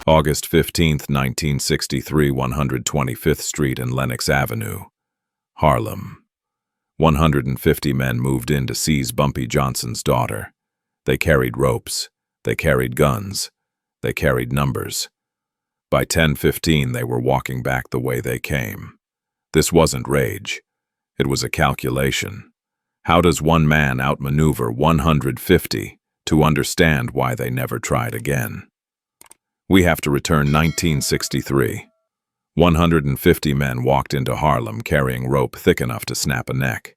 August 15, 1963, 125th Street and Lenox Avenue, Harlem. 150 men moved in to seize Bumpy Johnson's daughter. They carried ropes. They carried guns. They carried numbers. By 10:15, they were walking back the way they came. This wasn't rage. It was a calculation. How does one man outmaneuver 150 to understand why they never tried again? We have to return 1963. 150 men walked into Harlem carrying rope thick enough to snap a neck,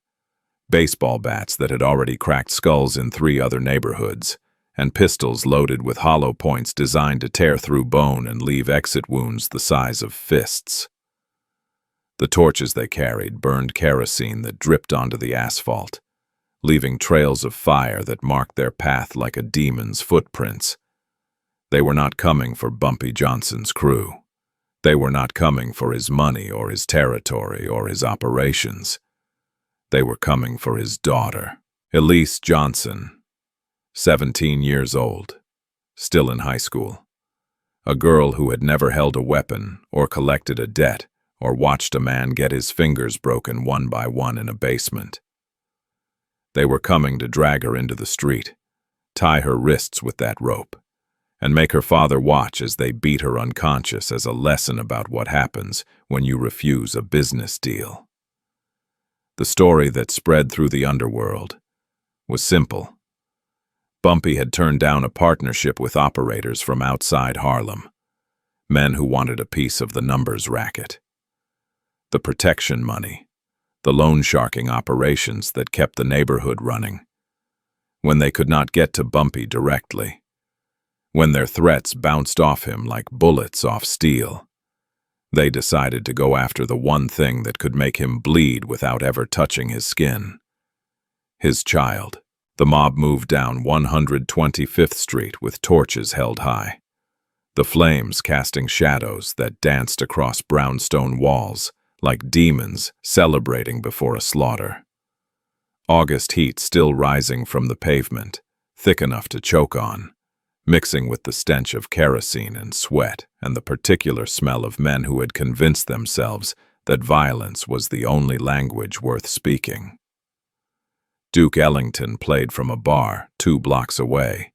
baseball bats that had already cracked skulls in 3 other neighborhoods, and pistols loaded with hollow points designed to tear through bone and leave exit wounds the size of fists. The torches they carried burned kerosene that dripped onto the asphalt, leaving trails of fire that marked their path like a demon's footprints. They were not coming for Bumpy Johnson's crew. They were not coming for his money or his territory or his operations. They were coming for his daughter, Elise Johnson, 17 years old, still in high school. A girl who had never held a weapon or collected a debt or watched a man get his fingers broken one by one in a basement. They were coming to drag her into the street, tie her wrists with that rope, and make her father watch as they beat her unconscious as a lesson about what happens when you refuse a business deal. The story that spread through the underworld was simple. Bumpy had turned down a partnership with operators from outside Harlem, men who wanted a piece of the numbers racket. The protection money, the loan sharking operations that kept the neighborhood running. When they could not get to Bumpy directly, when their threats bounced off him like bullets off steel, they decided to go after the one thing that could make him bleed without ever touching his skin. His child. The mob moved down 125th Street with torches held high, the flames casting shadows that danced across brownstone walls like demons celebrating before a slaughter. August heat still rising from the pavement, thick enough to choke on, mixing with the stench of kerosene and sweat and the particular smell of men who had convinced themselves that violence was the only language worth speaking. Duke Ellington played from a bar 2 blocks away.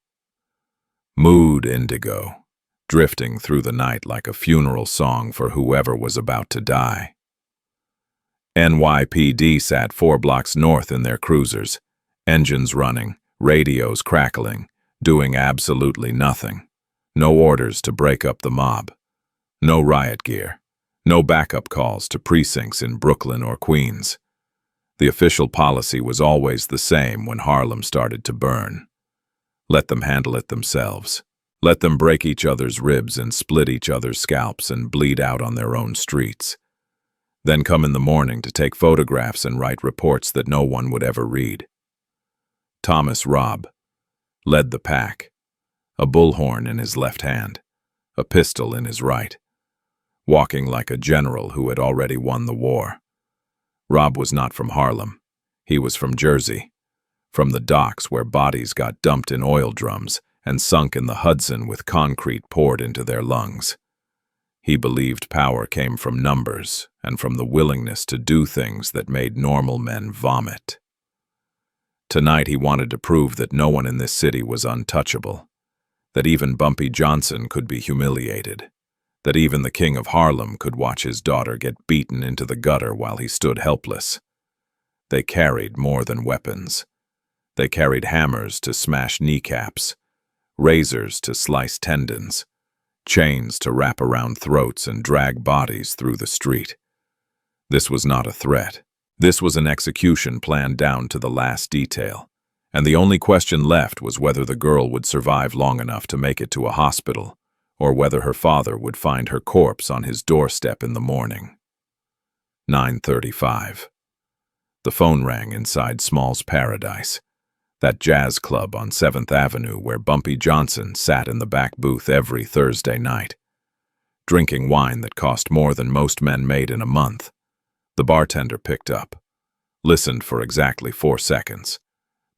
Mood indigo, drifting through the night like a funeral song for whoever was about to die. NYPD sat 4 blocks north in their cruisers, engines running, radios crackling, doing absolutely nothing. No orders to break up the mob. No riot gear. No backup calls to precincts in Brooklyn or Queens. The official policy was always the same when Harlem started to burn. Let them handle it themselves. Let them break each other's ribs and split each other's scalps and bleed out on their own streets. Then come in the morning to take photographs and write reports that no one would ever read. Thomas Robb led the pack, a bullhorn in his left hand, a pistol in his right, walking like a general who had already won the war. Robb was not from Harlem. He was from Jersey, from the docks where bodies got dumped in oil drums and sunk in the Hudson with concrete poured into their lungs. He believed power came from numbers and from the willingness to do things that made normal men vomit. Tonight he wanted to prove that no one in this city was untouchable, that even Bumpy Johnson could be humiliated, that even the king of Harlem could watch his daughter get beaten into the gutter while he stood helpless. They carried more than weapons. They carried hammers to smash kneecaps, razors to slice tendons, chains to wrap around throats and drag bodies through the street. This was not a threat. This was an execution planned down to the last detail, and the only question left was whether the girl would survive long enough to make it to a hospital, or whether her father would find her corpse on his doorstep in the morning. 9:35. The phone rang inside Small's Paradise, that jazz club on 7th Avenue where Bumpy Johnson sat in the back booth every Thursday night, drinking wine that cost more than most men made in a month. The bartender picked up, listened for exactly 4 seconds,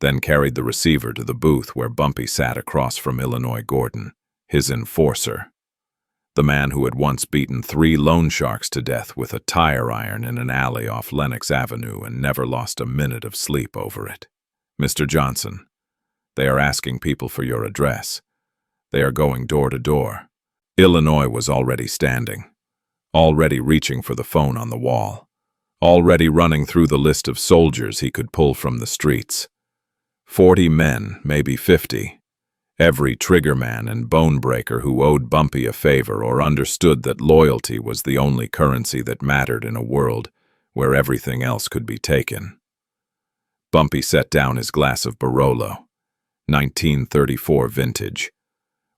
then carried the receiver to the booth where Bumpy sat across from Illinois Gordon, his enforcer. The man who had once beaten 3 loan sharks to death with a tire iron in an alley off Lenox Avenue and never lost a minute of sleep over it. "Mr. Johnson, they are asking people for your address. They are going door to door." Illinois was already standing, already reaching for the phone on the wall, already running through the list of soldiers he could pull from the streets. 40 men, maybe 50. Every triggerman and bonebreaker who owed Bumpy a favor or understood that loyalty was the only currency that mattered in a world where everything else could be taken. Bumpy set down his glass of Barolo, 1934 vintage.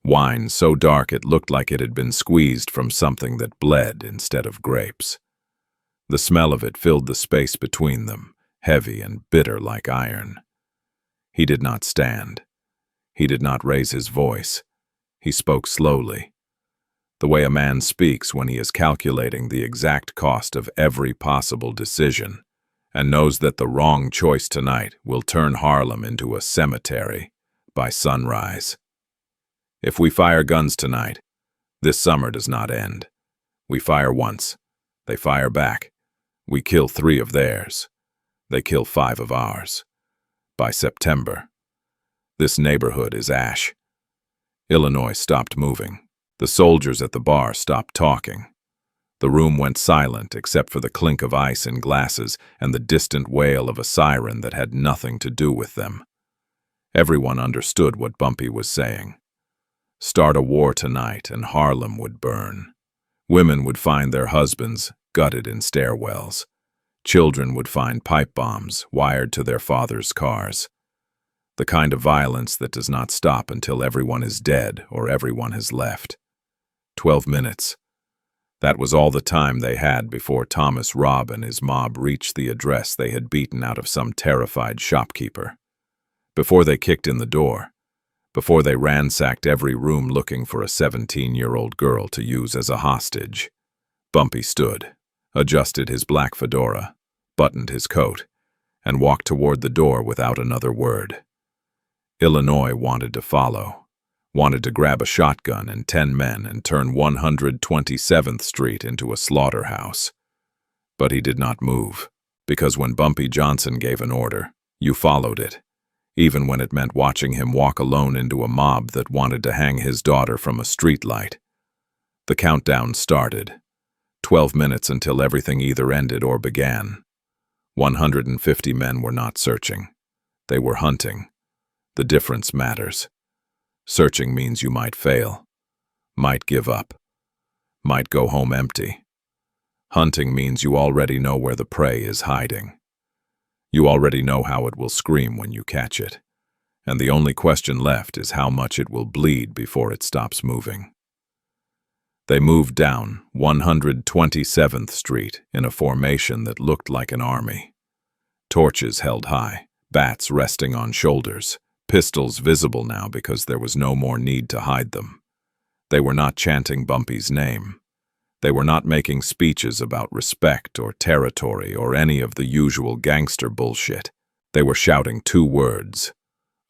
Wine so dark it looked like it had been squeezed from something that bled instead of grapes. The smell of it filled the space between them, heavy and bitter like iron. He did not stand. He did not raise his voice. He spoke slowly, the way a man speaks when he is calculating the exact cost of every possible decision and knows that the wrong choice tonight will turn Harlem into a cemetery by sunrise. "If we fire guns tonight, this summer does not end. We fire once. They fire back. We kill 3 of theirs. They kill 5 of ours. By September, this neighborhood is ash." Illinois stopped moving. The soldiers at the bar stopped talking. The room went silent except for the clink of ice in glasses and the distant wail of a siren that had nothing to do with them. Everyone understood what Bumpy was saying. Start a war tonight and Harlem would burn. Women would find their husbands gutted in stairwells. Children would find pipe bombs wired to their fathers' cars. The kind of violence that does not stop until everyone is dead or everyone has left. 12 minutes. That was all the time they had before Thomas Robb and his mob reached the address they had beaten out of some terrified shopkeeper. Before they kicked in the door. Before they ransacked every room looking for a 17-year-old girl to use as a hostage. Bumpy stood, adjusted his black fedora, buttoned his coat, and walked toward the door without another word. Illinois wanted to follow, wanted to grab a shotgun and 10 men and turn 127th Street into a slaughterhouse. But he did not move, because when Bumpy Johnson gave an order, you followed it, even when it meant watching him walk alone into a mob that wanted to hang his daughter from a streetlight. The countdown started. 12 minutes until everything either ended or began. 150 men were not searching. They were hunting. The difference matters. Searching means you might fail, might give up, might go home empty. Hunting means you already know where the prey is hiding. You already know how it will scream when you catch it, and the only question left is how much it will bleed before it stops moving. They moved down 127th Street in a formation that looked like an army. Torches held high, bats resting on shoulders, pistols visible now because there was no more need to hide them. They were not chanting Bumpy's name. They were not making speeches about respect or territory or any of the usual gangster bullshit. They were shouting 2 words,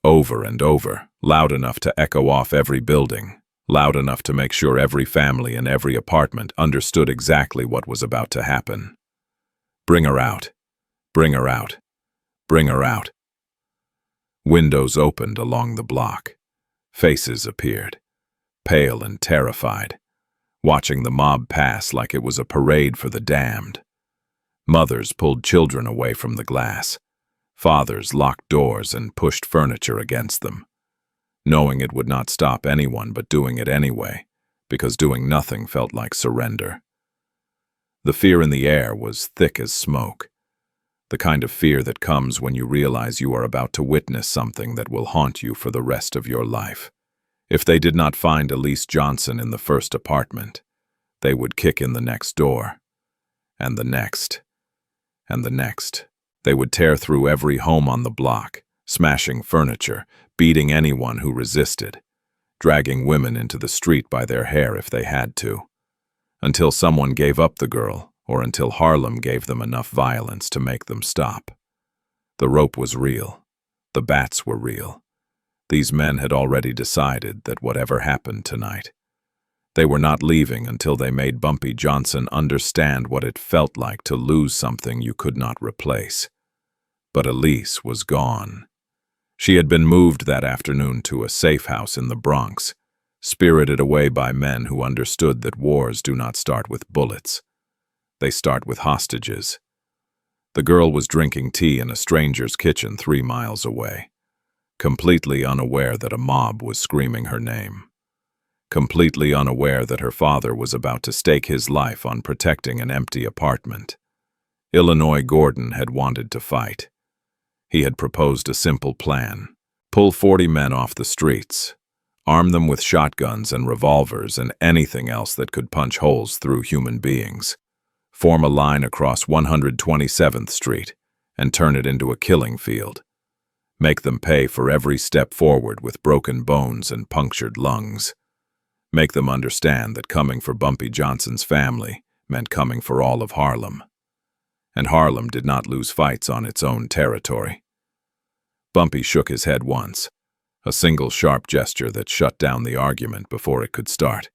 over and over, loud enough to echo off every building, loud enough to make sure every family in every apartment understood exactly what was about to happen. Bring her out. Bring her out. Bring her out. Windows opened along the block. Faces appeared, pale and terrified, watching the mob pass like it was a parade for the damned. Mothers pulled children away from the glass. Fathers locked doors and pushed furniture against them, knowing it would not stop anyone but doing it anyway, because doing nothing felt like surrender. The fear in the air was thick as smoke. The kind of fear that comes when you realize you are about to witness something that will haunt you for the rest of your life. If they did not find Elise Johnson in the first apartment, they would kick in the next door, and the next, and the next. They would tear through every home on the block, smashing furniture, beating anyone who resisted, dragging women into the street by their hair if they had to, until someone gave up the girl, or until Harlem gave them enough violence to make them stop. The rope was real. The bats were real. These men had already decided that whatever happened tonight, They were not leaving until they made Bumpy Johnson understand what it felt like to lose something you could not replace. But Elise was gone. She had been moved that afternoon to a safe house in the Bronx, spirited away by men who understood that wars do not start with bullets. They start with hostages. The girl was drinking tea in a stranger's kitchen 3 miles away, completely unaware that a mob was screaming her name, completely unaware that her father was about to stake his life on protecting an empty apartment. Illinois Gordon had wanted to fight. He had proposed a simple plan: pull 40 men off the streets, arm them with shotguns and revolvers and anything else that could punch holes through human beings, form a line across 127th Street, and turn it into a killing field. Make them pay for every step forward with broken bones and punctured lungs. Make them understand that coming for Bumpy Johnson's family meant coming for all of Harlem. And Harlem did not lose fights on its own territory. Bumpy shook his head once, a single sharp gesture that shut down the argument before it could start.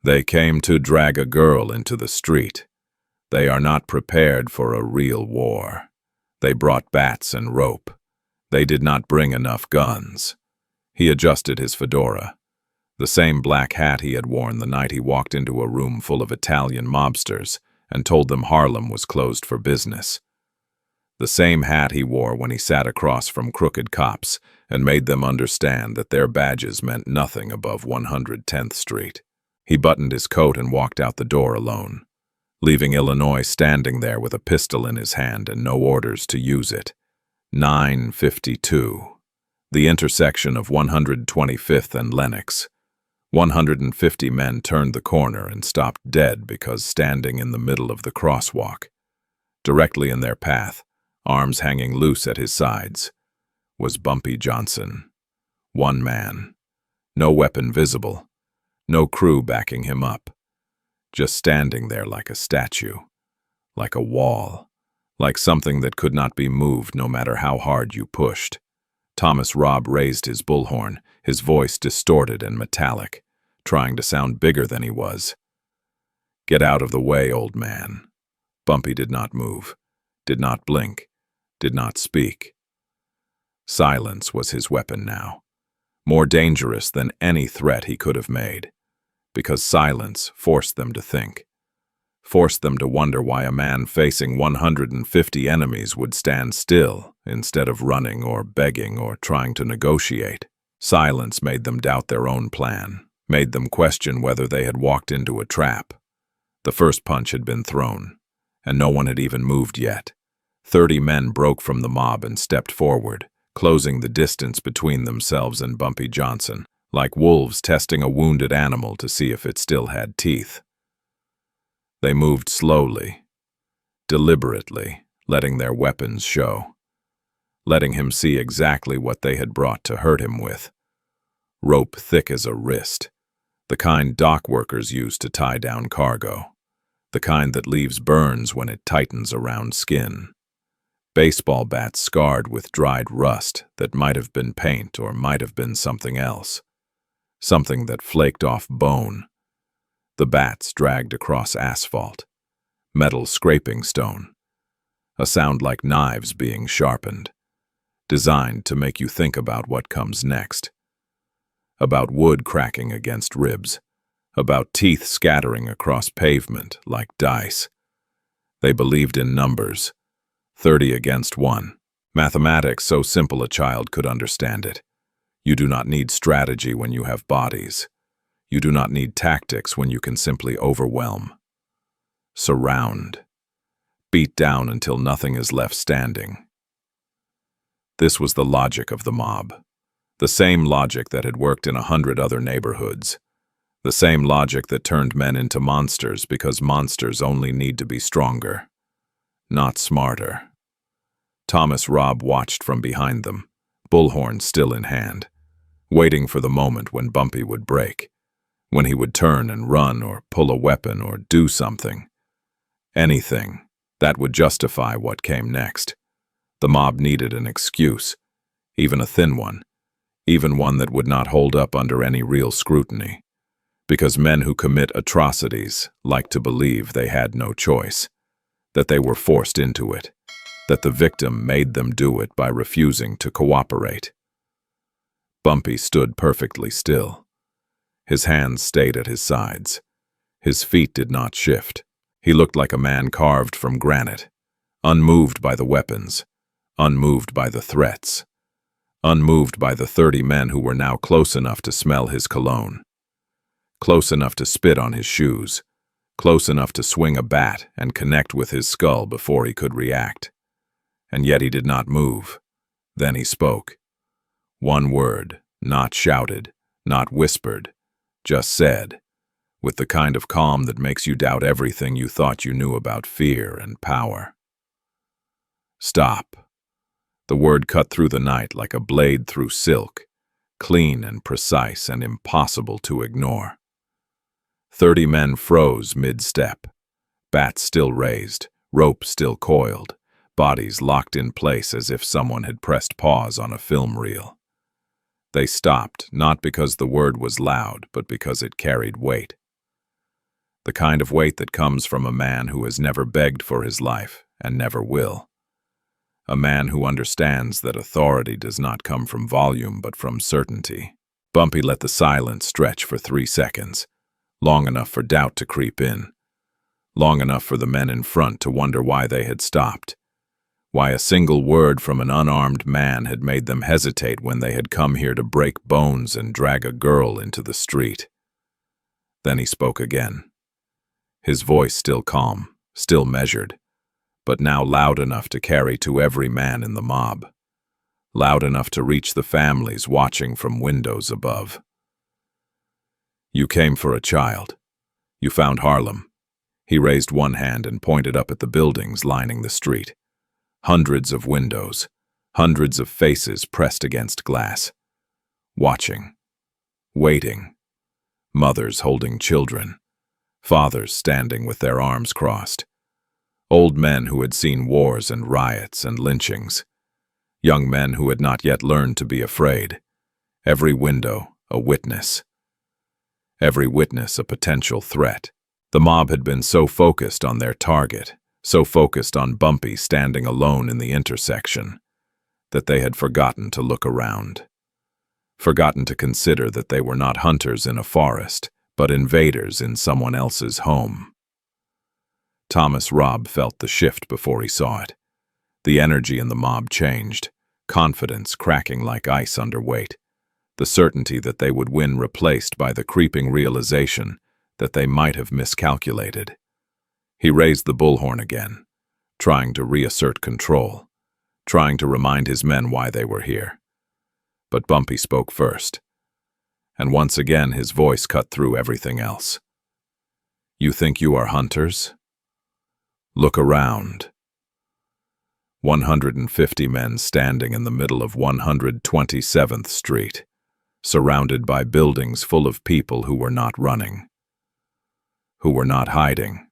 They came to drag a girl into the street. They are not prepared for a real war. They brought bats and rope. They did not bring enough guns. He adjusted his fedora, the same black hat he had worn the night he walked into a room full of Italian mobsters and told them Harlem was closed for business. The same hat he wore when he sat across from crooked cops and made them understand that their badges meant nothing above 110th Street. He buttoned his coat and walked out the door alone, leaving Illinois standing there with a pistol in his hand and no orders to use it. 9:52. The intersection of 125th and Lenox. 150 men turned the corner and stopped dead because standing in the middle of the crosswalk, directly in their path, arms hanging loose at his sides, was Bumpy Johnson. One man. No weapon visible. No crew backing him up. Just standing there like a statue. Like a wall. Like something that could not be moved no matter how hard you pushed. Thomas Robb raised his bullhorn, his voice distorted and metallic, trying to sound bigger than he was. "Get out of the way, old man." Bumpy did not move, did not blink, did not speak. Silence was his weapon now, more dangerous than any threat he could have made, because silence forced them to think, forced them to wonder why a man facing 150 enemies would stand still instead of running or begging or trying to negotiate. Silence made them doubt their own plan, made them question whether they had walked into a trap. The first punch had been thrown, and no one had even moved yet. 30 men broke from the mob and stepped forward, closing the distance between themselves and Bumpy Johnson, like wolves testing a wounded animal to see if it still had teeth. They moved slowly, deliberately, letting their weapons show, letting him see exactly what they had brought to hurt him with. Rope thick as a wrist, the kind dock workers use to tie down cargo, the kind that leaves burns when it tightens around skin. Baseball bats scarred with dried rust that might have been paint or might have been something else, something that flaked off bone. The bats dragged across asphalt, metal scraping stone, a sound like knives being sharpened, designed to make you think about what comes next, about wood cracking against ribs, about teeth scattering across pavement like dice. They believed in numbers, 30 against 1. Mathematics so simple a child could understand it. You do not need strategy when you have bodies. You do not need tactics when you can simply overwhelm. Surround. Beat down until nothing is left standing. This was the logic of the mob. The same logic that had worked in 100 other neighborhoods. The same logic that turned men into monsters because monsters only need to be stronger, not smarter. Thomas Robb watched from behind them, bullhorn still in hand, waiting for the moment when Bumpy would break, when he would turn and run or pull a weapon or do something. Anything that would justify what came next. The mob needed an excuse, even a thin one, even one that would not hold up under any real scrutiny. Because men who commit atrocities like to believe they had no choice, that they were forced into it, that the victim made them do it by refusing to cooperate. Bumpy stood perfectly still. His hands stayed at his sides. His feet did not shift. He looked like a man carved from granite, unmoved by the weapons, unmoved by the threats, unmoved by the 30 men who were now close enough to smell his cologne, close enough to spit on his shoes, close enough to swing a bat and connect with his skull before he could react. And yet he did not move. Then he spoke. One word, not shouted, not whispered, just said, with the kind of calm that makes you doubt everything you thought you knew about fear and power. Stop. The word cut through the night like a blade through silk, clean and precise and impossible to ignore. 30 men froze mid-step, bats still raised, rope still coiled, bodies locked in place as if someone had pressed pause on a film reel. They stopped, not because the word was loud, but because it carried weight. The kind of weight that comes from a man who has never begged for his life and never will. A man who understands that authority does not come from volume but from certainty. Bumpy let the silence stretch for 3 seconds, long enough for doubt to creep in, long enough for the men in front to wonder why they had stopped, why a single word from an unarmed man had made them hesitate when they had come here to break bones and drag a girl into the street. Then he spoke again. His voice still calm, still measured, but now loud enough to carry to every man in the mob, loud enough to reach the families watching from windows above. You came for a child. You found Harlem. He raised one hand and pointed up at the buildings lining the street. Hundreds of windows, hundreds of faces pressed against glass. Watching. Waiting. Mothers holding children. Fathers standing with their arms crossed. Old men who had seen wars and riots and lynchings. Young men who had not yet learned to be afraid. Every window a witness. Every witness a potential threat. The mob had been so focused on their target, so focused on Bumpy standing alone in the intersection, that they had forgotten to look around. Forgotten to consider that they were not hunters in a forest, but invaders in someone else's home. Thomas Robb felt the shift before he saw it. The energy in the mob changed, confidence cracking like ice under weight. The certainty that they would win replaced by the creeping realization that they might have miscalculated. He raised the bullhorn again, trying to reassert control, trying to remind his men why they were here. But Bumpy spoke first, and once again his voice cut through everything else. You think you are hunters? Look around. 150 men standing in the middle of 127th Street. Surrounded by buildings full of people who were not running, who were not hiding,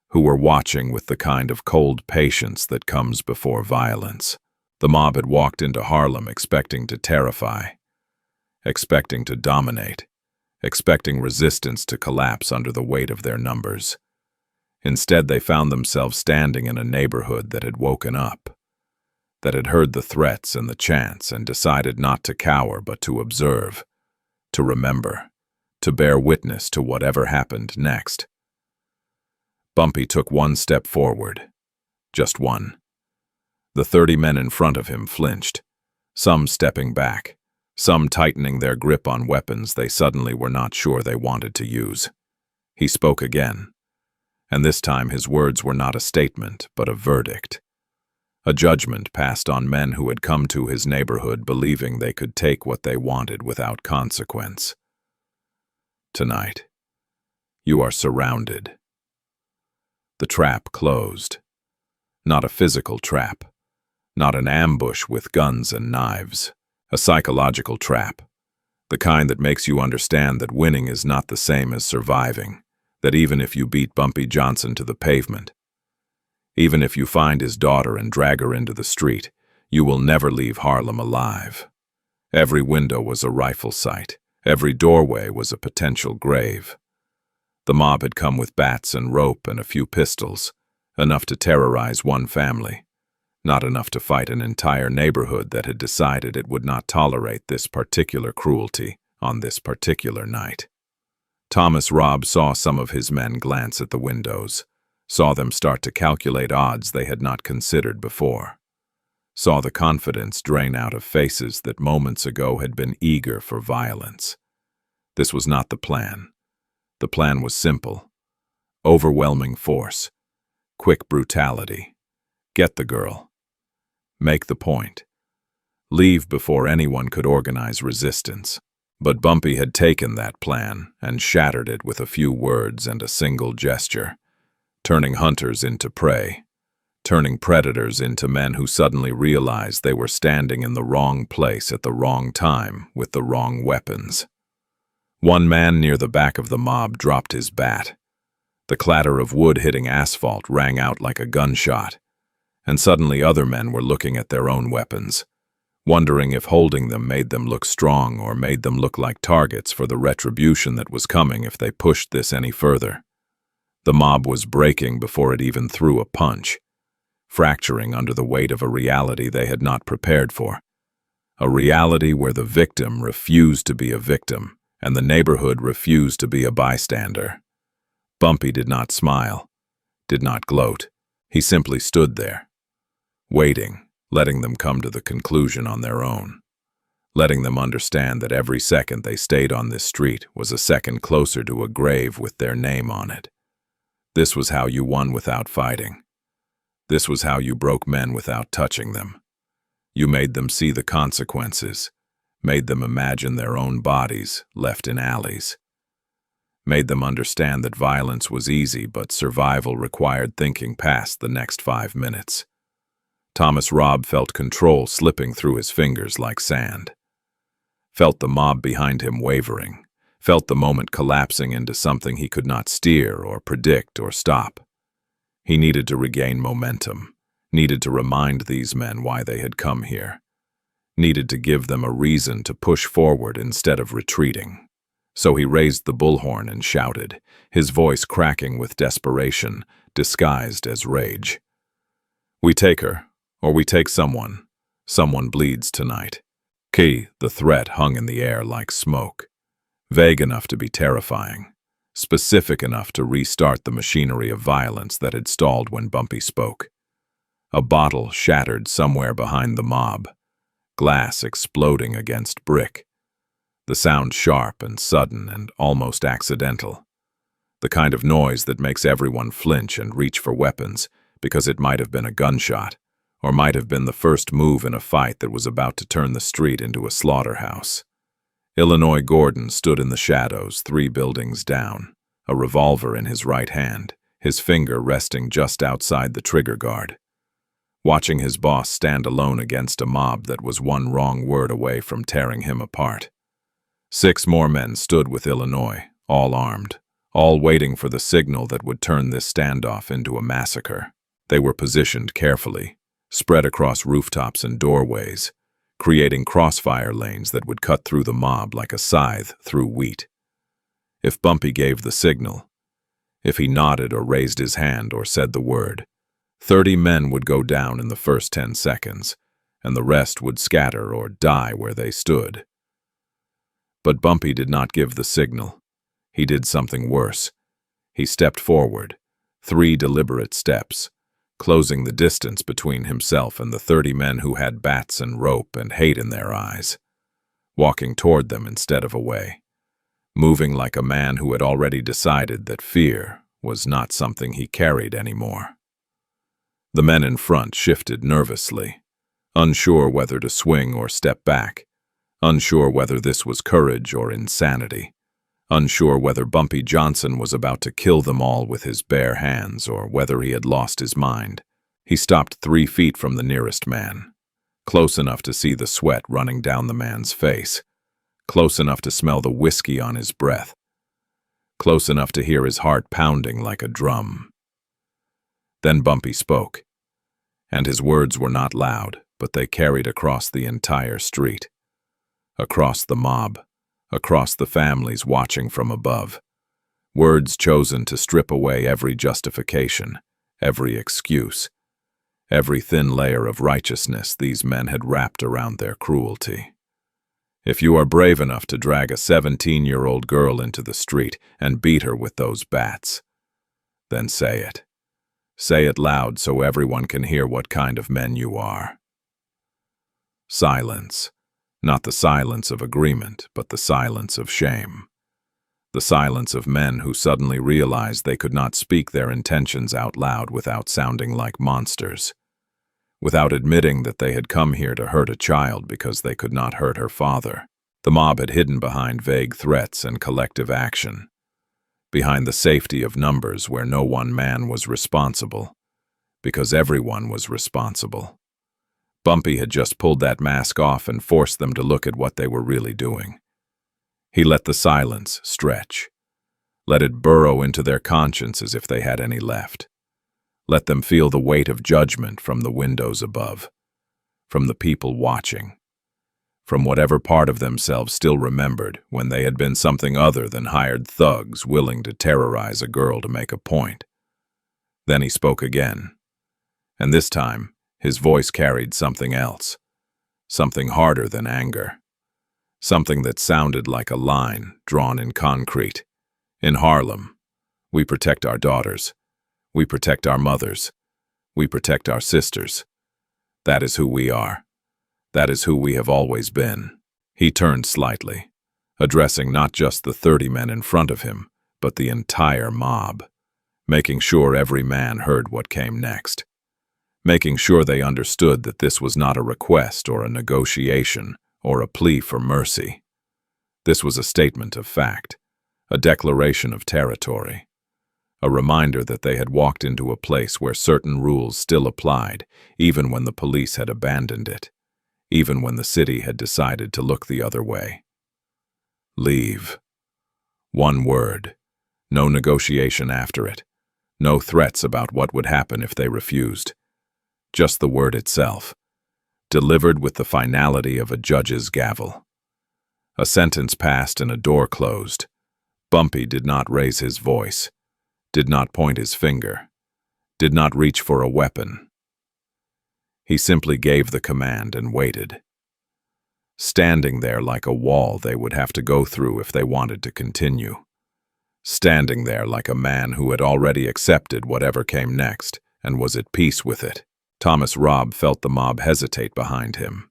who were watching with the kind of cold patience that comes before violence. The mob had walked into Harlem expecting to terrify, expecting to dominate, expecting resistance to collapse under the weight of their numbers. Instead, they found themselves standing in a neighborhood that had woken up, that had heard the threats and the chants and decided not to cower but to observe, to remember, to bear witness to whatever happened next. Bumpy took one step forward, just one. The 30 men in front of him flinched, some stepping back, some tightening their grip on weapons they suddenly were not sure they wanted to use. He spoke again, and this time his words were not a statement but a verdict. A judgment passed on men who had come to his neighborhood believing they could take what they wanted without consequence. Tonight, you are surrounded. The trap closed. Not a physical trap, not an ambush with guns and knives, a psychological trap, the kind that makes you understand that winning is not the same as surviving, that even if you beat Bumpy Johnson to the pavement, even if you find his daughter and drag her into the street, you will never leave Harlem alive. Every window was a rifle sight. Every doorway was a potential grave. The mob had come with bats and rope and a few pistols, enough to terrorize one family, not enough to fight an entire neighborhood that had decided it would not tolerate this particular cruelty on this particular night. Thomas Robb saw some of his men glance at the windows, saw them start to calculate odds they had not considered before, saw the confidence drain out of faces that moments ago had been eager for violence. This was not the plan. The plan was simple. Overwhelming force. Quick brutality. Get the girl. Make the point. Leave before anyone could organize resistance. But Bumpy had taken that plan and shattered it with a few words and a single gesture, turning hunters into prey, turning predators into men who suddenly realized they were standing in the wrong place at the wrong time with the wrong weapons. One man near the back of the mob dropped his bat. The clatter of wood hitting asphalt rang out like a gunshot, and suddenly other men were looking at their own weapons, wondering if holding them made them look strong or made them look like targets for the retribution that was coming if they pushed this any further. The mob was breaking before it even threw a punch, fracturing under the weight of a reality they had not prepared for. A reality where the victim refused to be a victim and the neighborhood refused to be a bystander. Bumpy did not smile, did not gloat. He simply stood there, waiting, letting them come to the conclusion on their own, letting them understand that every second they stayed on this street was a second closer to a grave with their name on it. This was how you won without fighting. This was how you broke men without touching them. You made them see the consequences, made them imagine their own bodies left in alleys, made them understand that violence was easy but survival required thinking past the next 5 minutes. Thomas Robb felt control slipping through his fingers like sand, felt the mob behind him wavering, felt the moment collapsing into something he could not steer or predict or stop. He needed to regain momentum, needed to remind these men why they had come here, needed to give them a reason to push forward instead of retreating. So he raised the bullhorn and shouted, his voice cracking with desperation, disguised as rage. "We take her, or we take someone. Someone bleeds tonight." The threat hung in the air like smoke, vague enough to be terrifying, specific enough to restart the machinery of violence that had stalled when Bumpy spoke. A bottle shattered somewhere behind the mob, glass exploding against brick. The sound sharp and sudden and almost accidental. The kind of noise that makes everyone flinch and reach for weapons because it might have been a gunshot, or might have been the first move in a fight that was about to turn the street into a slaughterhouse. Illinois Gordon stood in the shadows 3 buildings down, a revolver in his right hand, his finger resting just outside the trigger guard, watching his boss stand alone against a mob that was one wrong word away from tearing him apart. 6 more men stood with Illinois, all armed, all waiting for the signal that would turn this standoff into a massacre. They were positioned carefully, spread across rooftops and doorways, creating crossfire lanes that would cut through the mob like a scythe through wheat. If Bumpy gave the signal, if he nodded or raised his hand or said the word, 30 men would go down in the first 10 seconds, and the rest would scatter or die where they stood. But Bumpy did not give the signal. He did something worse. He stepped forward, 3 deliberate steps, closing the distance between himself and the 30 men who had bats and rope and hate in their eyes, walking toward them instead of away, moving like a man who had already decided that fear was not something he carried anymore. The men in front shifted nervously, unsure whether to swing or step back, unsure whether this was courage or insanity, unsure whether Bumpy Johnson was about to kill them all with his bare hands or whether he had lost his mind. He stopped 3 feet from the nearest man, close enough to see the sweat running down the man's face, close enough to smell the whiskey on his breath, close enough to hear his heart pounding like a drum. Then Bumpy spoke, and his words were not loud, but they carried across the entire street, across the mob, across the families watching from above. Words chosen to strip away every justification, every excuse, every thin layer of righteousness these men had wrapped around their cruelty. If you are brave enough to drag a 17-year-old girl into the street and beat her with those bats, then say it. Say it loud so everyone can hear what kind of men you are. Silence. Not the silence of agreement, but the silence of shame. The silence of men who suddenly realized they could not speak their intentions out loud without sounding like monsters. Without admitting that they had come here to hurt a child because they could not hurt her father. The mob had hidden behind vague threats and collective action. Behind the safety of numbers where no one man was responsible, because everyone was responsible. Bumpy had just pulled that mask off and forced them to look at what they were really doing. He let the silence stretch. Let it burrow into their consciences if they had any left. Let them feel the weight of judgment from the windows above, from the people watching, from whatever part of themselves still remembered when they had been something other than hired thugs willing to terrorize a girl to make a point. Then he spoke again, and this time his voice carried something else, something harder than anger, something that sounded like a line drawn in concrete. In Harlem, we protect our daughters. We protect our mothers. We protect our sisters. That is who we are. That is who we have always been. He turned slightly, addressing not just the 30 men in front of him, but the entire mob, making sure every man heard what came next, making sure they understood that this was not a request or a negotiation or a plea for mercy. This was a statement of fact, a declaration of territory, a reminder that they had walked into a place where certain rules still applied, even when the police had abandoned it, even when the city had decided to look the other way. Leave. One word. No negotiation after it. No threats about what would happen if they refused. Just the word itself, delivered with the finality of a judge's gavel. A sentence passed and a door closed. Bumpy did not raise his voice, did not point his finger, did not reach for a weapon. He simply gave the command and waited, standing there like a wall they would have to go through if they wanted to continue, standing there like a man who had already accepted whatever came next and was at peace with it. Thomas Robb felt the mob hesitate behind him,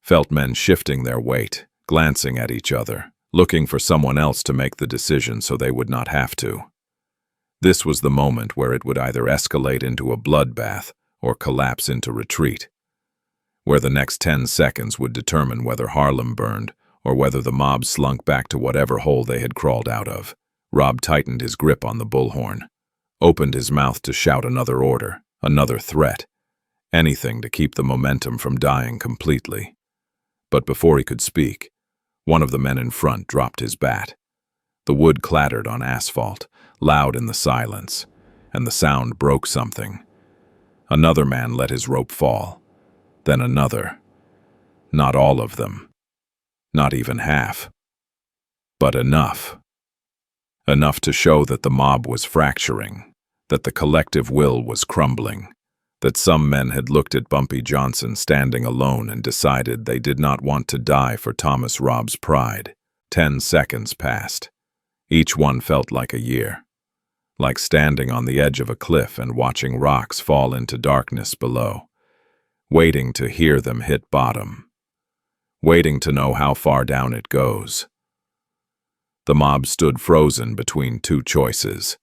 felt men shifting their weight, glancing at each other, looking for someone else to make the decision so they would not have to. This was the moment where it would either escalate into a bloodbath or collapse into retreat, where the next 10 seconds would determine whether Harlem burned or whether the mob slunk back to whatever hole they had crawled out of. Robb tightened his grip on the bullhorn, opened his mouth to shout another order, another threat, anything to keep the momentum from dying completely. But before he could speak, one of the men in front dropped his bat. The wood clattered on asphalt, loud in the silence, and the sound broke something. Another man let his rope fall, then another. Not all of them, not even half, but enough. Enough to show that the mob was fracturing, that the collective will was crumbling, that some men had looked at Bumpy Johnson standing alone and decided they did not want to die for Thomas Robb's pride. 10 seconds passed. Each one felt like a year, like standing on the edge of a cliff and watching rocks fall into darkness below, waiting to hear them hit bottom, waiting to know how far down it goes. The mob stood frozen between two choices,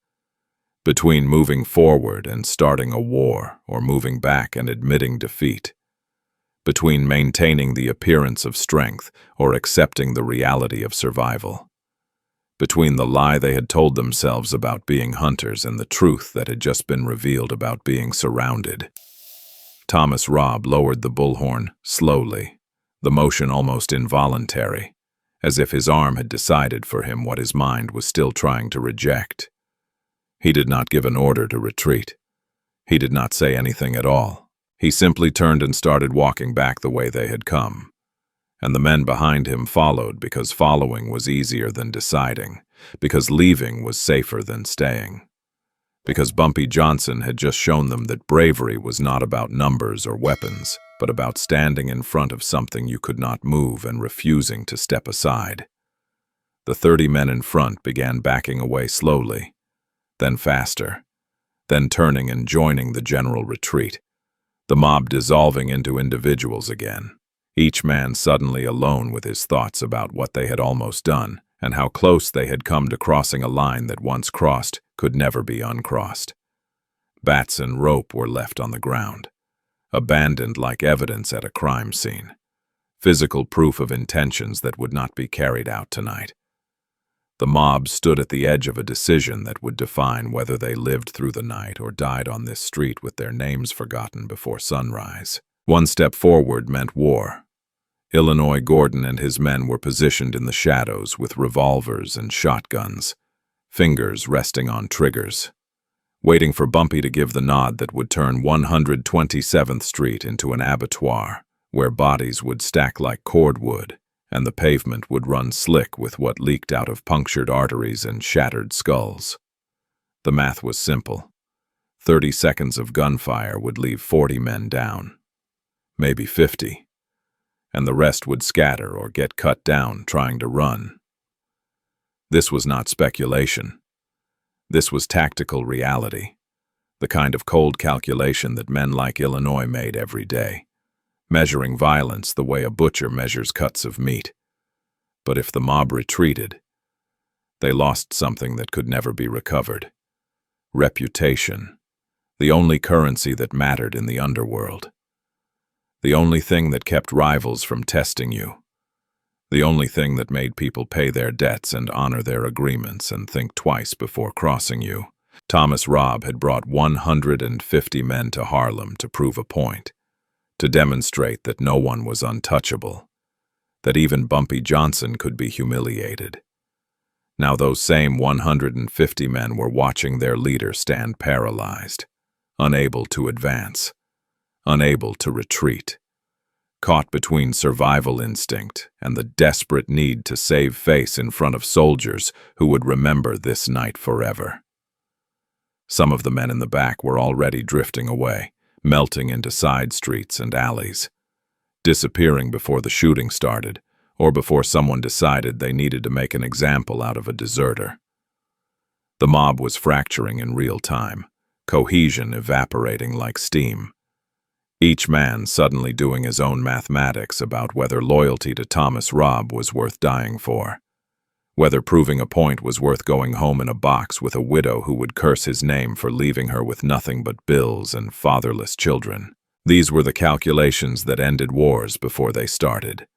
between moving forward and starting a war or moving back and admitting defeat, between maintaining the appearance of strength or accepting the reality of survival, between the lie they had told themselves about being hunters and the truth that had just been revealed about being surrounded. Thomas Robb lowered the bullhorn slowly, the motion almost involuntary, as if his arm had decided for him what his mind was still trying to reject. He did not give an order to retreat. He did not say anything at all. He simply turned and started walking back the way they had come. and the men behind him followed because following was easier than deciding, because leaving was safer than staying. Because Bumpy Johnson had just shown them that bravery was not about numbers or weapons, but about standing in front of something you could not move and refusing to step aside. The 30 men in front began backing away slowly, then faster, then turning and joining the general retreat, the mob dissolving into individuals again, each man suddenly alone with his thoughts about what they had almost done and how close they had come to crossing a line that once crossed could never be uncrossed. Bats and rope were left on the ground, abandoned like evidence at a crime scene, physical proof of intentions that would not be carried out tonight. The mob stood at the edge of a decision that would define whether they lived through the night or died on this street with their names forgotten before sunrise. One step forward meant war. Illinois Gordon and his men were positioned in the shadows with revolvers and shotguns, fingers resting on triggers, waiting for Bumpy to give the nod that would turn 127th Street into an abattoir, where bodies would stack like cordwood, and the pavement would run slick with what leaked out of punctured arteries and shattered skulls. The math was simple. 30 seconds of gunfire would leave 40 men down, maybe 50, and the rest would scatter or get cut down trying to run. This was not speculation. This was tactical reality, the kind of cold calculation that men like Illinois made every day, measuring violence the way a butcher measures cuts of meat. But if the mob retreated, they lost something that could never be recovered. Reputation, the only currency that mattered in the underworld. The only thing that kept rivals from testing you. The only thing that made people pay their debts and honor their agreements and think twice before crossing you. Thomas Robb had brought 150 men to Harlem to prove a point, to demonstrate that no one was untouchable, that even Bumpy Johnson could be humiliated. Now those same 150 men were watching their leader stand paralyzed, unable to advance, unable to retreat, caught between survival instinct and the desperate need to save face in front of soldiers who would remember this night forever. Some of the men in the back were already drifting away, melting into side streets and alleys, disappearing before the shooting started or before someone decided they needed to make an example out of a deserter. The mob was fracturing in real time, cohesion evaporating like steam. Each man suddenly doing his own mathematics about whether loyalty to Thomas Robb was worth dying for, whether proving a point was worth going home in a box with a widow who would curse his name for leaving her with nothing but bills and fatherless children. These were the calculations that ended wars before they started.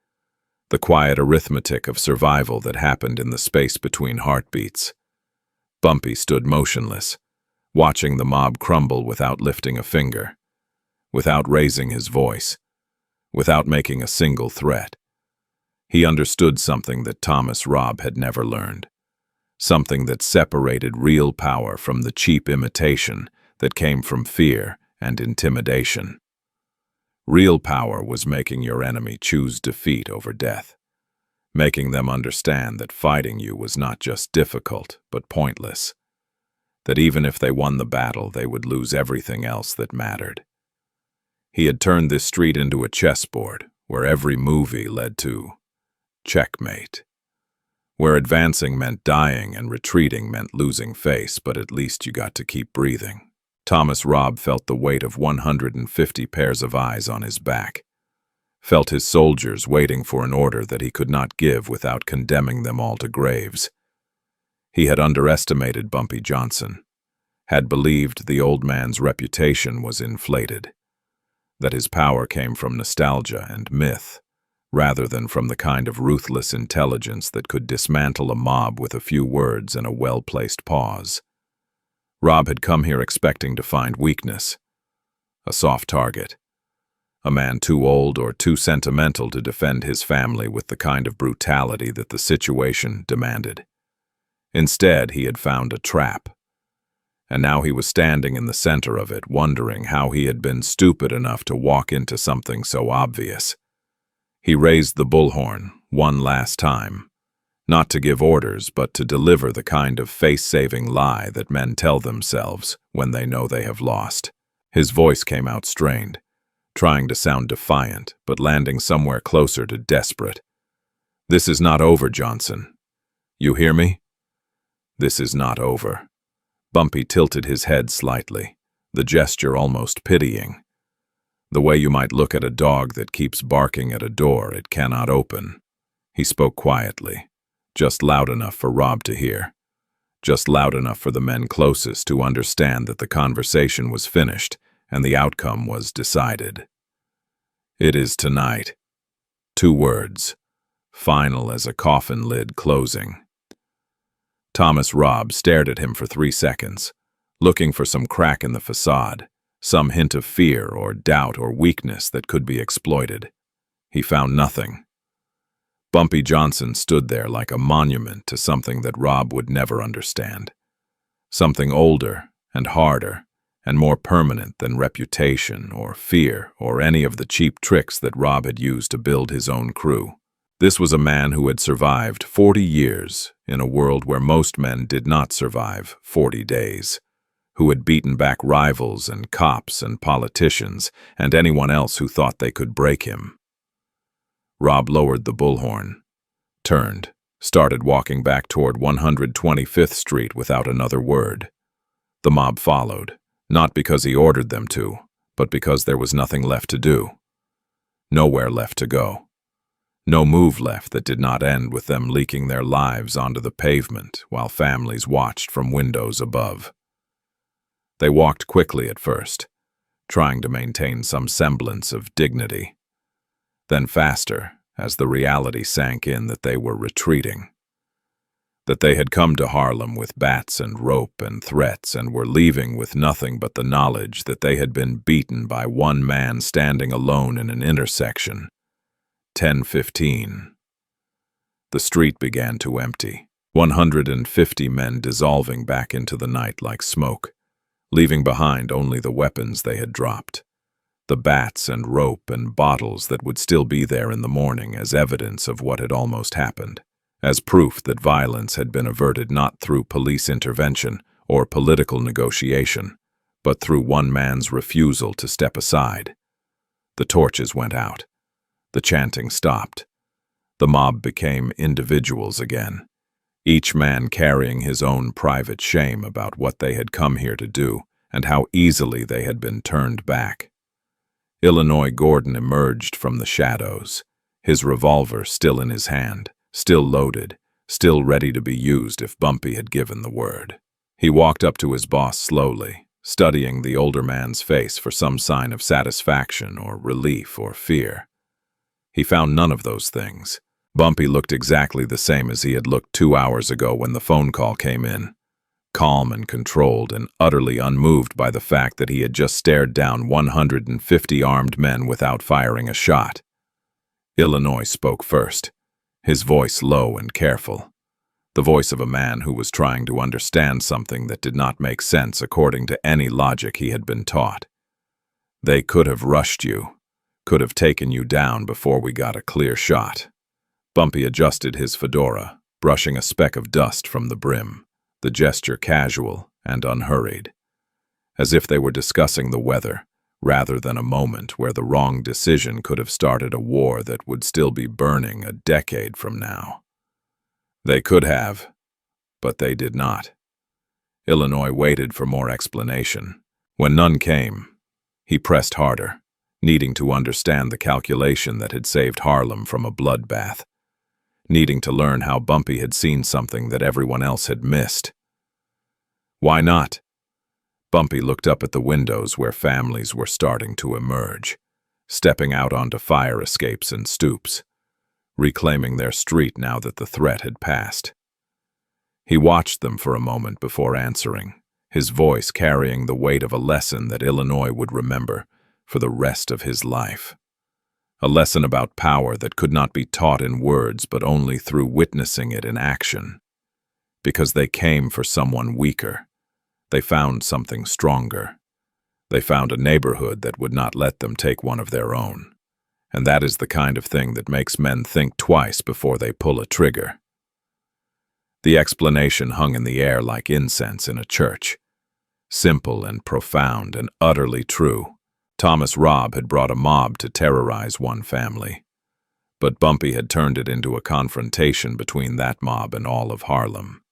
The quiet arithmetic of survival that happened in the space between heartbeats. Bumpy stood motionless, watching the mob crumble without lifting a finger, without raising his voice, without making a single threat. He understood something that Thomas Robb had never learned, something that separated real power from the cheap imitation that came from fear and intimidation. Real power was making your enemy choose defeat over death, making them understand that fighting you was not just difficult but pointless, that even if they won the battle they would lose everything else that mattered. He had turned this street into a chessboard where every movie led to checkmate, where advancing meant dying and retreating meant losing face, but at least you got to keep breathing. Thomas Robb felt the weight of 150 pairs of eyes on his back, felt his soldiers waiting for an order that he could not give without condemning them all to graves. He had underestimated Bumpy Johnson, had believed the old man's reputation was inflated, that his power came from nostalgia and myth, rather than from the kind of ruthless intelligence that could dismantle a mob with a few words and a well-placed pause. Robb had come here expecting to find weakness, a soft target, a man too old or too sentimental to defend his family with the kind of brutality that the situation demanded. Instead, he had found a trap, and now he was standing in the center of it, wondering how he had been stupid enough to walk into something so obvious. He raised the bullhorn one last time, not to give orders, but to deliver the kind of face-saving lie that men tell themselves when they know they have lost. His voice came out strained, trying to sound defiant, but landing somewhere closer to desperate. "This is not over, Johnson. You hear me? This is not over." Bumpy tilted his head slightly, the gesture almost pitying. The way you might look at a dog that keeps barking at a door it cannot open. He spoke quietly, just loud enough for Rob to hear, just loud enough for the men closest to understand that the conversation was finished and the outcome was decided. "It is tonight." 2 words, final as a coffin lid closing. Thomas Robb stared at him for 3 seconds, looking for some crack in the facade, some hint of fear or doubt or weakness that could be exploited. He found nothing. Bumpy Johnson stood there like a monument to something that Rob would never understand. Something older and harder and more permanent than reputation or fear or any of the cheap tricks that Rob had used to build his own crew. This was a man who had survived 40 years in a world where most men did not survive 40 days, who had beaten back rivals and cops and politicians and anyone else who thought they could break him. Rob lowered the bullhorn, turned, started walking back toward 125th Street without another word. The mob followed, not because he ordered them to, but because there was nothing left to do. Nowhere left to go. No move left that did not end with them leaking their lives onto the pavement while families watched from windows above. They walked quickly at first, trying to maintain some semblance of dignity. Then faster, as the reality sank in that they were retreating. That they had come to Harlem with bats and rope and threats and were leaving with nothing but the knowledge that they had been beaten by one man standing alone in an intersection. 10:15. The street began to empty, 150 men dissolving back into the night like smoke, leaving behind only the weapons they had dropped. The bats and rope and bottles that would still be there in the morning as evidence of what had almost happened, as proof that violence had been averted not through police intervention or political negotiation, but through one man's refusal to step aside. The torches went out. The chanting stopped. The mob became individuals again, each man carrying his own private shame about what they had come here to do and how easily they had been turned back. Illinois Gordon emerged from the shadows, his revolver still in his hand, still loaded, still ready to be used if Bumpy had given the word. He walked up to his boss slowly, studying the older man's face for some sign of satisfaction or relief or fear. He found none of those things. Bumpy looked exactly the same as he had looked 2 hours ago when the phone call came in. Calm and controlled and utterly unmoved by the fact that he had just stared down 150 armed men without firing a shot. Illinois spoke first, his voice low and careful, the voice of a man who was trying to understand something that did not make sense according to any logic he had been taught. "They could have rushed you, could have taken you down before we got a clear shot." Bumpy adjusted his fedora, brushing a speck of dust from the brim, the gesture casual and unhurried, as if they were discussing the weather, rather than a moment where the wrong decision could have started a war that would still be burning a decade from now. They could have, but they did not. Illinois waited for more explanation. When none came, he pressed harder, needing to understand the calculation that had saved Harlem from a bloodbath, needing to learn how Bumpy had seen something that everyone else had missed. Why not? Bumpy looked up at the windows where families were starting to emerge, stepping out onto fire escapes and stoops, reclaiming their street now that the threat had passed. He watched them for a moment before answering, his voice carrying the weight of a lesson that Illinois would remember for the rest of his life. A lesson about power that could not be taught in words but only through witnessing it in action. Because they came for someone weaker. They found something stronger. They found a neighborhood that would not let them take one of their own. And that is the kind of thing that makes men think twice before they pull a trigger. The explanation hung in the air like incense in a church. Simple and profound and utterly true. Thomas Robb had brought a mob to terrorize one family. But Bumpy had turned it into a confrontation between that mob and all of Harlem.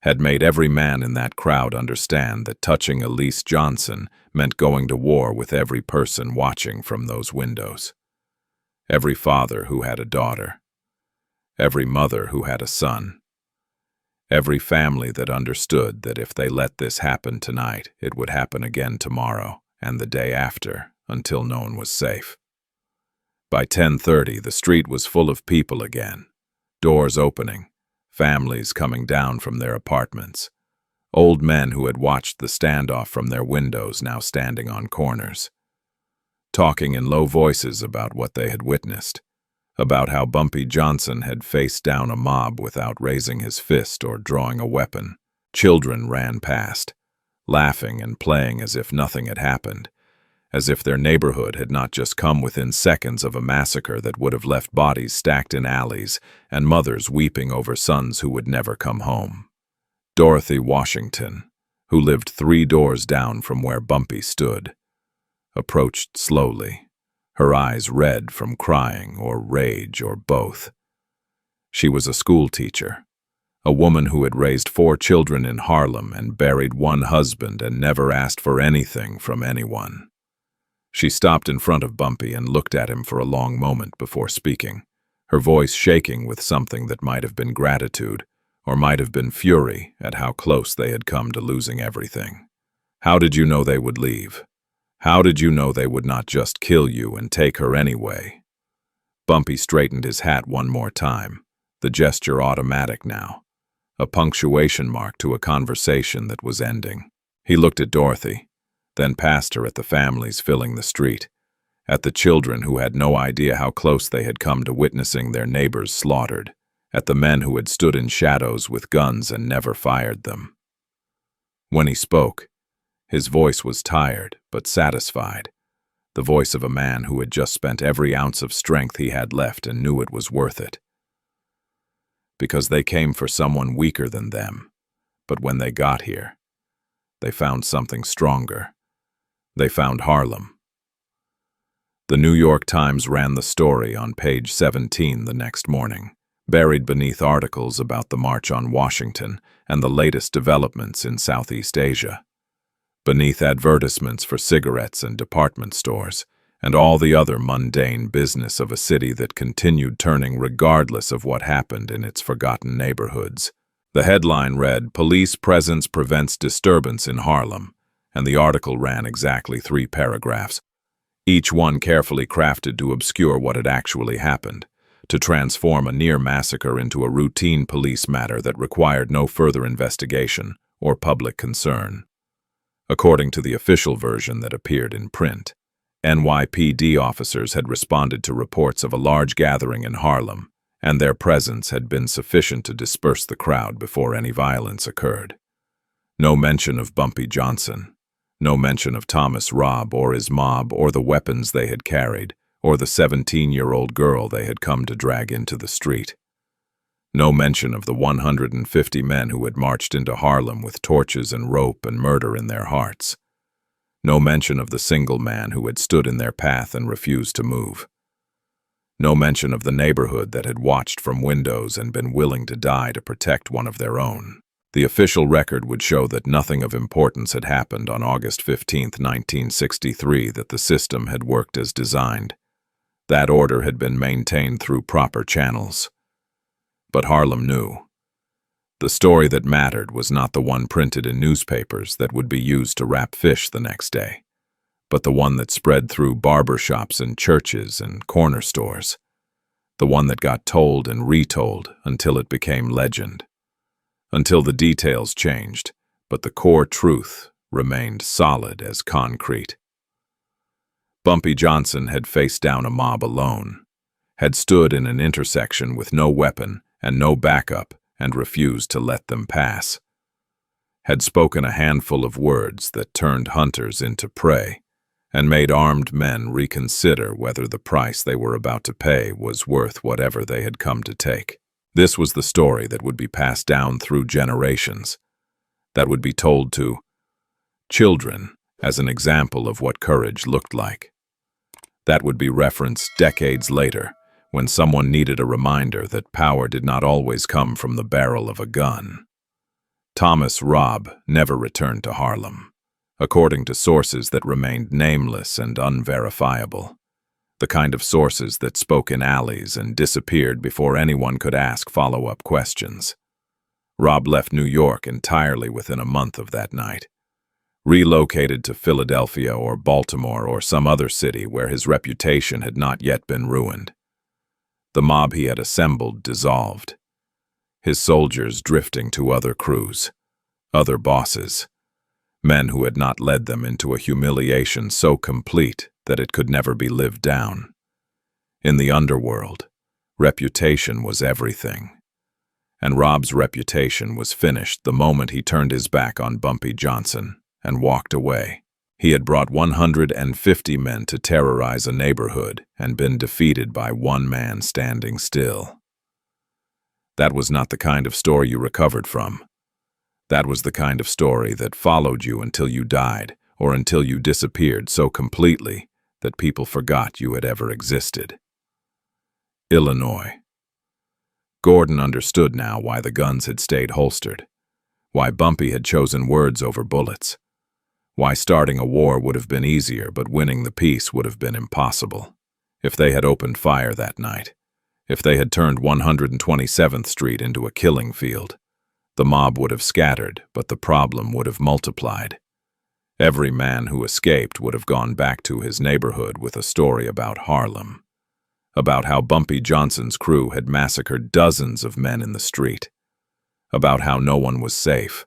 Had made every man in that crowd understand that touching Elise Johnson meant going to war with every person watching from those windows. Every father who had a daughter. Every mother who had a son. Every family that understood that if they let this happen tonight, it would happen again tomorrow and the day after, until no one was safe. By 10:30, the street was full of people again. Doors opening, families coming down from their apartments. Old men who had watched the standoff from their windows now standing on corners. Talking in low voices about what they had witnessed. About how Bumpy Johnson had faced down a mob without raising his fist or drawing a weapon. Children ran past, laughing and playing as if nothing had happened, as if their neighborhood had not just come within seconds of a massacre that would have left bodies stacked in alleys and mothers weeping over sons who would never come home. Dorothy Washington, who lived 3 doors down from where Bumpy stood, approached slowly, her eyes red from crying or rage or both. She was a school teacher, a woman who had raised 4 children in Harlem and buried 1 husband and never asked for anything from anyone. She stopped in front of Bumpy and looked at him for a long moment before speaking, her voice shaking with something that might have been gratitude or might have been fury at how close they had come to losing everything. How did you know they would leave? How did you know they would not just kill you and take her anyway? Bumpy straightened his hat one more time, the gesture automatic now, a punctuation mark to a conversation that was ending. He looked at Dorothy, then past her at the families filling the street, at the children who had no idea how close they had come to witnessing their neighbors slaughtered, at the men who had stood in shadows with guns and never fired them. When he spoke, his voice was tired but satisfied, the voice of a man who had just spent every ounce of strength he had left and knew it was worth it. Because they came for someone weaker than them, but when they got here, they found something stronger. They found Harlem. The New York Times ran the story on page 17 the next morning, buried beneath articles about the March on Washington and the latest developments in Southeast Asia. Beneath advertisements for cigarettes and department stores, and all the other mundane business of a city that continued turning regardless of what happened in its forgotten neighborhoods. The headline read, "Police Presence Prevents Disturbance in Harlem," and the article ran exactly 3 paragraphs, each one carefully crafted to obscure what had actually happened, to transform a near massacre into a routine police matter that required no further investigation or public concern. According to the official version that appeared in print, NYPD officers had responded to reports of a large gathering in Harlem, and their presence had been sufficient to disperse the crowd before any violence occurred. No mention of Bumpy Johnson, no mention of Thomas Robb or his mob or the weapons they had carried, or the 17-year-old girl they had come to drag into the street. No mention of the 150 men who had marched into Harlem with torches and rope and murder in their hearts. No mention of the single man who had stood in their path and refused to move. No mention of the neighborhood that had watched from windows and been willing to die to protect one of their own. The official record would show that nothing of importance had happened on August 15, 1963, that the system had worked as designed. That order had been maintained through proper channels. But Harlem knew. The story that mattered was not the one printed in newspapers that would be used to wrap fish the next day, but the one that spread through barber shops and churches and corner stores, the one that got told and retold until it became legend, until the details changed, but the core truth remained solid as concrete. Bumpy Johnson had faced down a mob alone, had stood in an intersection with no weapon and no backup and refused to let them pass, had spoken a handful of words that turned hunters into prey, and made armed men reconsider whether the price they were about to pay was worth whatever they had come to take. This was the story that would be passed down through generations, that would be told to children as an example of what courage looked like. That would be referenced decades later when someone needed a reminder that power did not always come from the barrel of a gun. Thomas Robb never returned to Harlem, according to sources that remained nameless and unverifiable, the kind of sources that spoke in alleys and disappeared before anyone could ask follow-up questions. Robb left New York entirely within a month of that night, relocated to Philadelphia or Baltimore or some other city where his reputation had not yet been ruined. The mob he had assembled dissolved, his soldiers drifting to other crews, other bosses, men who had not led them into a humiliation so complete that it could never be lived down. In the underworld, reputation was everything. And Robb's reputation was finished the moment he turned his back on Bumpy Johnson and walked away. He had brought 150 men to terrorize a neighborhood and been defeated by one man standing still. That was not the kind of story you recovered from. That was the kind of story that followed you until you died or until you disappeared so completely that people forgot you had ever existed. Illinois. Gordon understood now why the guns had stayed holstered, why Bumpy had chosen words over bullets, why starting a war would have been easier but winning the peace would have been impossible. If they had opened fire that night, if they had turned 127th Street into a killing field, the mob would have scattered, but the problem would have multiplied. Every man who escaped would have gone back to his neighborhood with a story about Harlem, about how Bumpy Johnson's crew had massacred dozens of men in the street, about how no one was safe,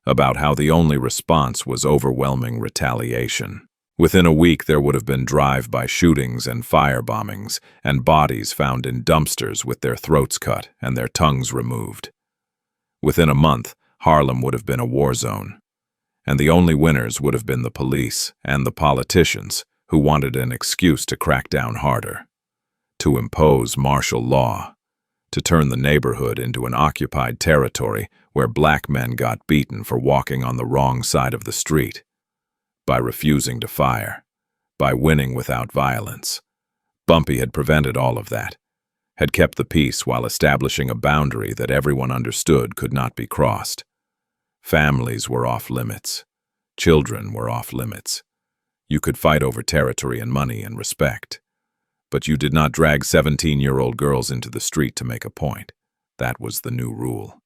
about how the only response was overwhelming retaliation. Within a week there would have been drive-by shootings and firebombings, and bodies found in dumpsters with their throats cut and their tongues removed. Within a month, Harlem would have been a war zone, and the only winners would have been the police and the politicians who wanted an excuse to crack down harder, to impose martial law, to turn the neighborhood into an occupied territory where black men got beaten for walking on the wrong side of the street. By refusing to fire, by winning without violence, Bumpy had prevented all of that, had kept the peace while establishing a boundary that everyone understood could not be crossed. Families were off limits. Children were off limits. You could fight over territory and money and respect, but you did not drag 17-year-old girls into the street to make a point. That was the new rule,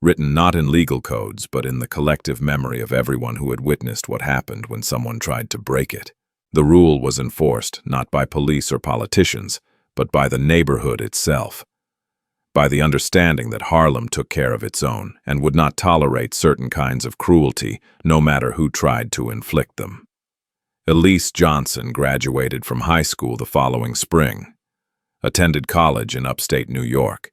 written not in legal codes but in the collective memory of everyone who had witnessed what happened when someone tried to break it. The rule was enforced not by police or politicians, but by the neighborhood itself, by the understanding that Harlem took care of its own and would not tolerate certain kinds of cruelty, no matter who tried to inflict them. Elise Johnson graduated from high school the following spring, attended college in upstate New York,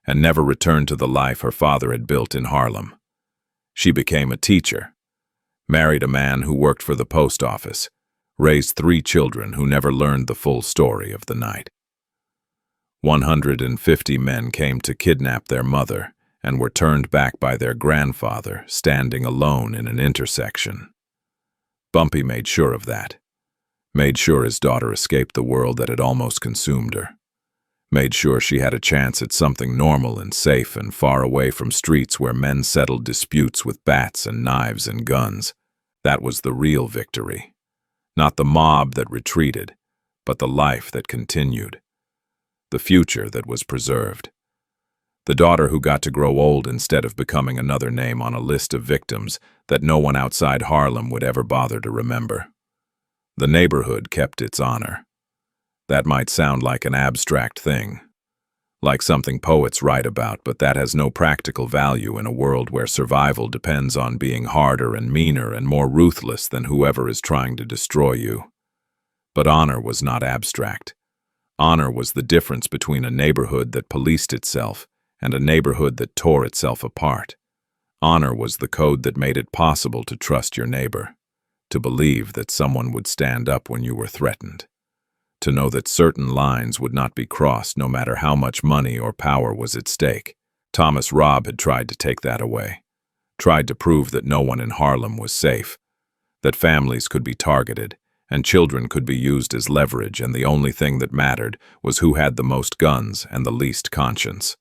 and never returned to the life her father had built in Harlem. She became a teacher, married a man who worked for the post office, raised 3 children who never learned the full story of the night. 150 men came to kidnap their mother and were turned back by their grandfather standing alone in an intersection. Bumpy made sure of that, made sure his daughter escaped the world that had almost consumed her, made sure she had a chance at something normal and safe and far away from streets where men settled disputes with bats and knives and guns. That was the real victory. Not the mob that retreated, but the life that continued. The future that was preserved. The daughter who got to grow old instead of becoming another name on a list of victims that no one outside Harlem would ever bother to remember. The neighborhood kept its honor. That might sound like an abstract thing, like something poets write about, but that has no practical value in a world where survival depends on being harder and meaner and more ruthless than whoever is trying to destroy you. But honor was not abstract. Honor was the difference between a neighborhood that policed itself and a neighborhood that tore itself apart. Honor was the code that made it possible to trust your neighbor, to believe that someone would stand up when you were threatened, to know that certain lines would not be crossed no matter how much money or power was at stake. Thomas Robb had tried to take that away, tried to prove that no one in Harlem was safe, that families could be targeted, and children could be used as leverage, and the only thing that mattered was who had the most guns and the least conscience.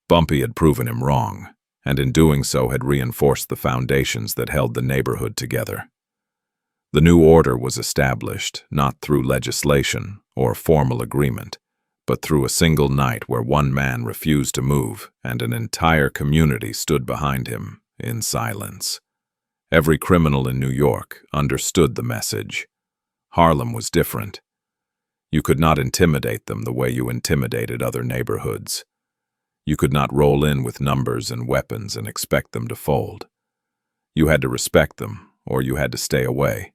Bumpy had proven him wrong, and in doing so had reinforced the foundations that held the neighborhood together. The new order was established not through legislation or formal agreement, but through a single night where one man refused to move and an entire community stood behind him in silence. Every criminal in New York understood the message. Harlem was different. You could not intimidate them the way you intimidated other neighborhoods. You could not roll in with numbers and weapons and expect them to fold. You had to respect them, or you had to stay away,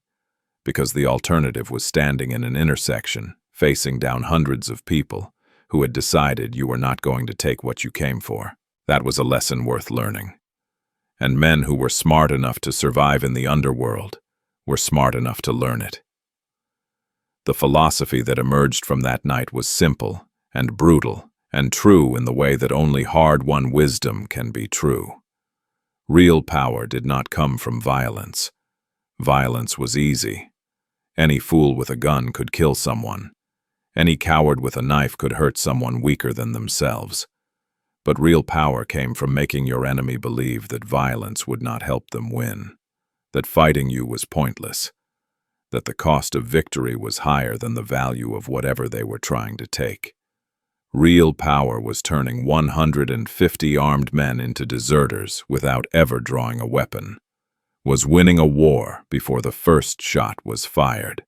because the alternative was standing in an intersection, facing down hundreds of people who had decided you were not going to take what you came for. That was a lesson worth learning. And men who were smart enough to survive in the underworld were smart enough to learn it. The philosophy that emerged from that night was simple and brutal and true in the way that only hard-won wisdom can be true. Real power did not come from violence. Violence was easy. Any fool with a gun could kill someone. Any coward with a knife could hurt someone weaker than themselves. But real power came from making your enemy believe that violence would not help them win, that fighting you was pointless, that the cost of victory was higher than the value of whatever they were trying to take. Real power was turning 150 armed men into deserters without ever drawing a weapon, was winning a war before the first shot was fired,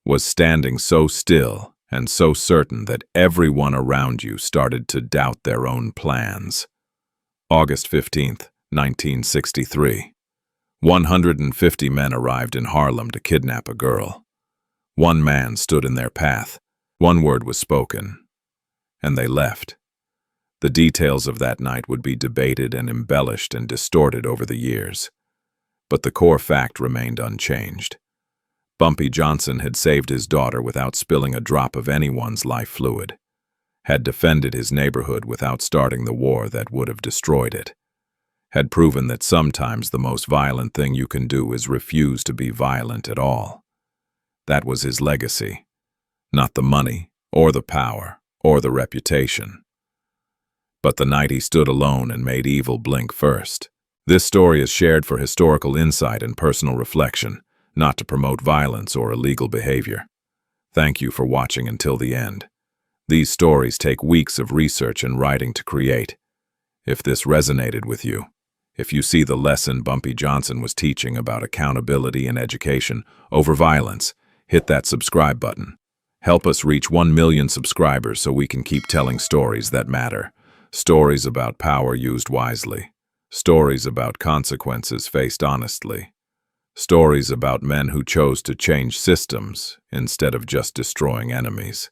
was standing so still and so certain that everyone around you started to doubt their own plans. August 15th, 1963. 150 men arrived in Harlem to kidnap a girl. One man stood in their path. One word was spoken, and they left. The details of that night would be debated and embellished and distorted over the years, but the core fact remained unchanged. Bumpy Johnson had saved his daughter without spilling a drop of anyone's life fluid, had defended his neighborhood without starting the war that would have destroyed it, had proven that sometimes the most violent thing you can do is refuse to be violent at all. That was his legacy, not the money, or the power, or the reputation. But the night he stood alone and made evil blink first. This story is shared for historical insight and personal reflection, not to promote violence or illegal behavior. Thank you for watching until the end. These stories take weeks of research and writing to create. If this resonated with you, if you see the lesson Bumpy Johnson was teaching about accountability and education over violence, hit that subscribe button. Help us reach 1 million subscribers so we can keep telling stories that matter. Stories about power used wisely. Stories about consequences faced honestly. Stories about men who chose to change systems instead of just destroying enemies.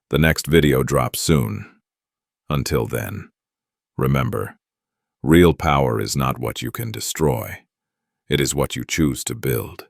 The next video drops soon. Until then, remember, real power is not what you can destroy. It is what you choose to build.